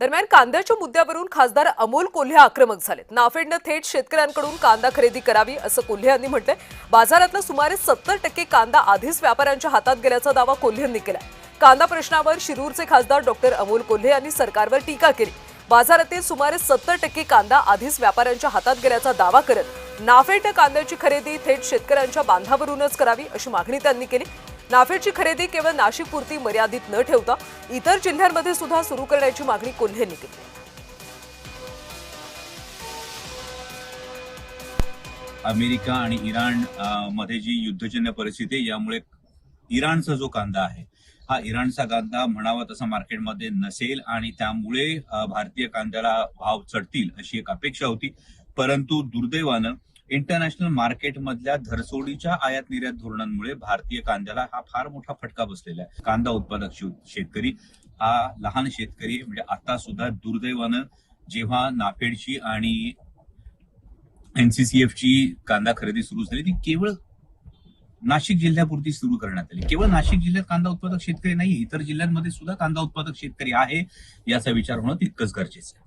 दरम्यान कांद्याच्या मुद्द्यावरून खासदार अमोल कोल्हे आक्रमक झालेत। नाफेडनं थेट शेतकऱ्यांकडून कांदा खरेदी करावी असं कोल्हे यांनी म्हटलंय। बाजारातला सुमारे 70% कांदा आधीच व्यापाऱ्यांच्या हातात गेल्याचा दावा कोल्हेंनी केलाय। कांदा प्रश्नावर शिरूरचे खासदार डॉक्टर अमोल कोल्हे यांनी सरकारवर टीका केली। बाजारातील सुमारे 70% कांदा आधीच व्यापाऱ्यांच्या हातात गेल्याचा दावा करत नाफेडनं कांद्याची खरेदी थेट शेतकऱ्यांच्या बांधावरूनच करावी अशी मागणी त्यांनी केली। नाफेडची खरेदी केवळ नाशिकपुरती मर्यादित न ठेवता इतर जिल्ह्यांमध्ये सुद्धा सुरू करण्याची मागणी कोल्हेंनी केली। अमेरिका आणि इराण मध्ये जी युद्धजन्य परिस्थिती आहे, यामुळे इराणचा जो कांदा आहे हा इराणचा कांदा म्हणावा तसा मार्केटमध्ये नसेल आणि त्यामुळे भारतीय कांद्याला भाव चढतील अशी एक अपेक्षा होती। परंतु दुर्दैवानं इंटरनॅशनल मार्केटमधल्या धरसोडीच्या आयात निर्यात धोरणांमुळे भारतीय कांद्याला हा फार मोठा फटका बसलेला आहे। कांदा उत्पादक शेतकरी हा लहान शेतकरी म्हणजे आता सुद्धा दुर्दैवानं जेव्हा नाफेडची आणि NCCFची कांदा खरेदी सुरू झाली ती केवळ नाशिक जिल्ह्यापुरती सुरू करण्यात आली। केवळ नाशिक जिल्ह्यात कांदा उत्पादक शेतकरी नाही, इतर जिल्ह्यांमध्ये सुद्धा कांदा उत्पादक शेतकरी आहे याचा विचार होणं तितकंच गरजेचं आहे।